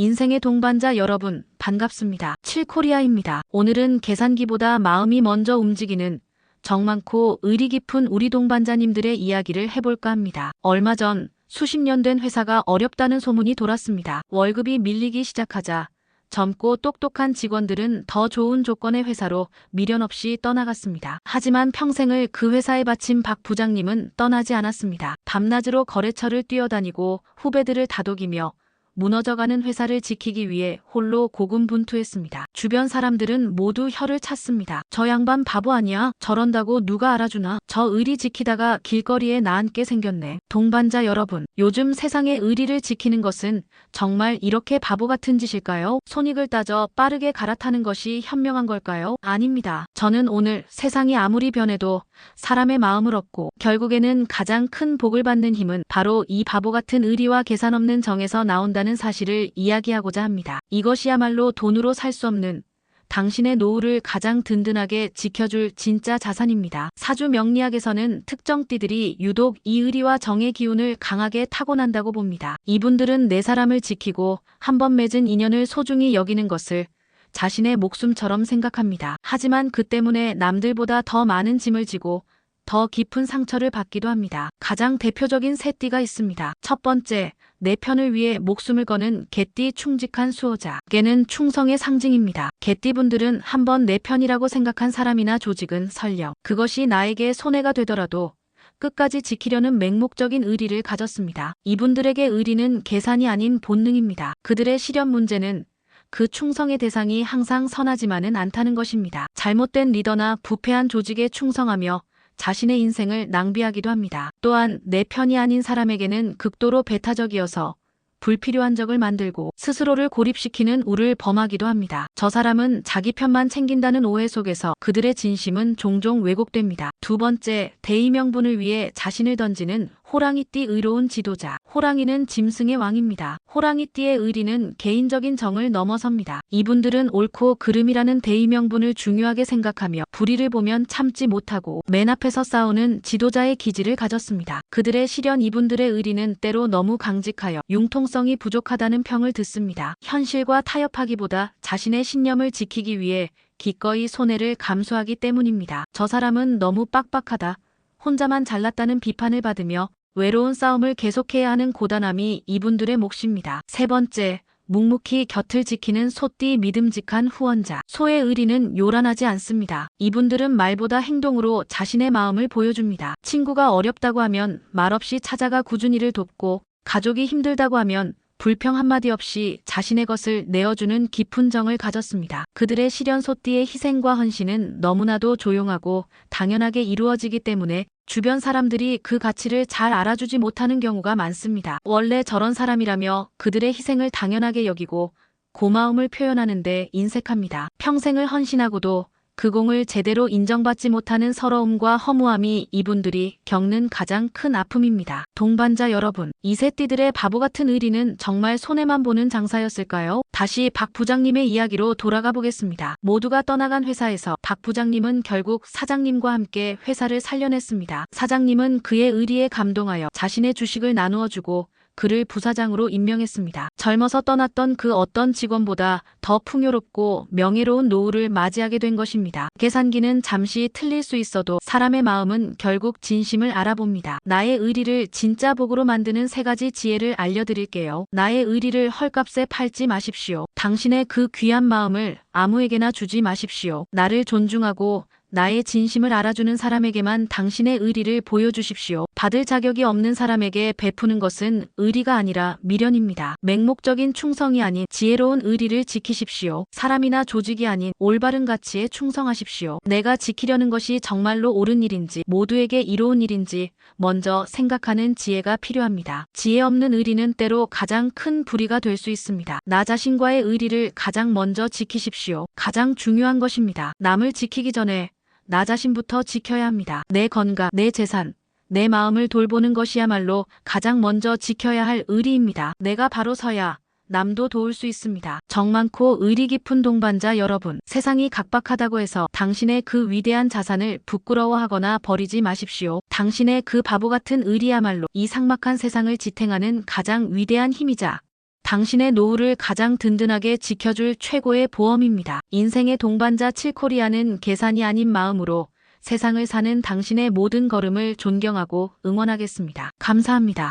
인생의 동반자 여러분, 반갑습니다. 칠코리아입니다. 오늘은 계산기보다 마음이 먼저 움직이는 정 많고 의리 깊은 우리 동반자님들의 이야기를 해볼까 합니다. 얼마 전 수십 년 된 회사가 어렵다는 소문이 돌았습니다. 월급이 밀리기 시작하자 젊고 똑똑한 직원들은 더 좋은 조건의 회사로 미련 없이 떠나갔습니다. 하지만 평생을 그 회사에 바친 박 부장님은 떠나지 않았습니다. 밤낮으로 거래처를 뛰어다니고 후배들을 다독이며 무너져가는 회사를 지키기 위해 홀로 고군분투했습니다. 주변 사람들은 모두 혀를 찼습니다. 저 양반 바보 아니야? 저런다고 누가 알아주나? 저 의리 지키다가 길거리에 나앉게 생겼네. 동반자 여러분, 요즘 세상의 의리를 지키는 것은 정말 이렇게 바보 같은 짓일까요? 손익을 따져 빠르게 갈아타는 것이 현명한 걸까요? 아닙니다. 저는 오늘 세상이 아무리 변해도 사람의 마음을 얻고 결국에는 가장 큰 복을 받는 힘은 바로 이 바보 같은 의리와 계산 없는 정에서 나온다는 사실을 이야기하고자 합니다. 이것이야말로 돈으로 살 수 없는 당신의 노후를 가장 든든하게 지켜줄 진짜 자산입니다. 사주 명리학에서는 특정 띠들이 유독 이 의리와 정의 기운을 강하게 타고난다고 봅니다. 이분들은 내 사람을 지키고 한번 맺은 인연을 소중히 여기는 것을 자신의 목숨처럼 생각합니다. 하지만 그 때문에 남들보다 더 많은 짐을 지고 더 깊은 상처를 받기도 합니다. 가장 대표적인 세 띠가 있습니다. 첫 번째, 내 편을 위해 목숨을 거는 개띠 충직한 수호자. 개는 충성의 상징입니다. 개띠분들은 한번 내 편이라고 생각한 사람이나 조직은 설령 그것이 나에게 손해가 되더라도 끝까지 지키려는 맹목적인 의리를 가졌습니다. 이분들에게 의리는 계산이 아닌 본능입니다. 그들의 실현 문제는 그 충성의 대상이 항상 선하지만은 않다는 것입니다. 잘못된 리더나 부패한 조직에 충성하며 자신의 인생을 낭비하기도 합니다. 또한 내 편이 아닌 사람에게는 극도로 배타적이어서 불필요한 적을 만들고 스스로를 고립시키는 우를 범하기도 합니다. 저 사람은 자기 편만 챙긴다는 오해 속에서 그들의 진심은 종종 왜곡됩니다. 두 번째, 대의 명분을 위해 자신을 던지는 호랑이띠 의로운 지도자. 호랑이는 짐승의 왕입니다. 호랑이띠의 의리는 개인적인 정을 넘어섭니다. 이분들은 옳고 그름이라는 대의 명분을 중요하게 생각하며 불의를 보면 참지 못하고 맨 앞에서 싸우는 지도자의 기질을 가졌습니다. 그들의 실현 이분들의 의리는 때로 너무 강직하여 융통성이 부족하다는 평을 듣습니다. 현실과 타협하기보다 자신의 신념을 지키기 위해 기꺼이 손해를 감수하기 때문입니다. 저 사람은 너무 빡빡하다, 혼자만 잘났다는 비판을 받으며 외로운 싸움을 계속해야 하는 고단함이 이분들의 몫입니다. 세 번째, 묵묵히 곁을 지키는 소띠 믿음직한 후원자. 소의 의리는 요란하지 않습니다. 이분들은 말보다 행동으로 자신의 마음을 보여줍니다. 친구가 어렵다고 하면 말없이 찾아가 꾸준히를 돕고 가족이 힘들다고 하면 불평 한마디 없이 자신의 것을 내어주는 깊은 정을 가졌습니다. 그들의 실현 소띠의 희생과 헌신은 너무나도 조용하고 당연하게 이루어지기 때문에 주변 사람들이 그 가치를 잘 알아주지 못하는 경우가 많습니다. 원래 저런 사람이라며 그들의 희생을 당연하게 여기고 고마움을 표현하는데 인색합니다. 평생을 헌신하고도 그 공을 제대로 인정받지 못하는 서러움과 허무함이 이분들이 겪는 가장 큰 아픔입니다. 동반자 여러분, 이 세 띠들의 바보 같은 의리는 정말 손해만 보는 장사였을까요? 다시 박 부장님의 이야기로 돌아가 보겠습니다. 모두가 떠나간 회사에서 박 부장님은 결국 사장님과 함께 회사를 살려냈습니다. 사장님은 그의 의리에 감동하여 자신의 주식을 나누어 주고 그를 부사장으로 임명했습니다. 젊어서 떠났던 그 어떤 직원보다 더 풍요롭고 명예로운 노후를 맞이하게 된 것입니다. 계산기는 잠시 틀릴 수 있어도 사람의 마음은 결국 진심을 알아봅니다. 나의 의리를 진짜 복으로 만드는 세 가지 지혜를 알려드릴게요. 나의 의리를 헐값에 팔지 마십시오. 당신의 그 귀한 마음을 아무에게나 주지 마십시오. 나를 존중하고 나의 진심을 알아주는 사람에게만 당신의 의리를 보여주십시오. 받을 자격이 없는 사람에게 베푸는 것은 의리가 아니라 미련입니다. 맹목적인 충성이 아닌 지혜로운 의리를 지키십시오. 사람이나 조직이 아닌 올바른 가치에 충성하십시오. 내가 지키려는 것이 정말로 옳은 일인지 모두에게 이로운 일인지 먼저 생각하는 지혜가 필요합니다. 지혜 없는 의리는 때로 가장 큰 불의가 될 수 있습니다. 나 자신과의 의리를 가장 먼저 지키십시오. 가장 중요한 것입니다. 남을 지키기 전에 나 자신부터 지켜야 합니다. 내 건강, 내 재산, 내 마음을 돌보는 것이야말로 가장 먼저 지켜야 할 의리입니다. 내가 바로 서야 남도 도울 수 있습니다. 정 많고 의리 깊은 동반자 여러분, 세상이 각박하다고 해서 당신의 그 위대한 자산을 부끄러워하거나 버리지 마십시오. 당신의 그 바보 같은 의리야말로 이 삭막한 세상을 지탱하는 가장 위대한 힘이자 당신의 노후를 가장 든든하게 지켜줄 최고의 보험입니다. 인생의 동반자 7코리아는 계산이 아닌 마음으로 세상을 사는 당신의 모든 걸음을 존경하고 응원하겠습니다. 감사합니다.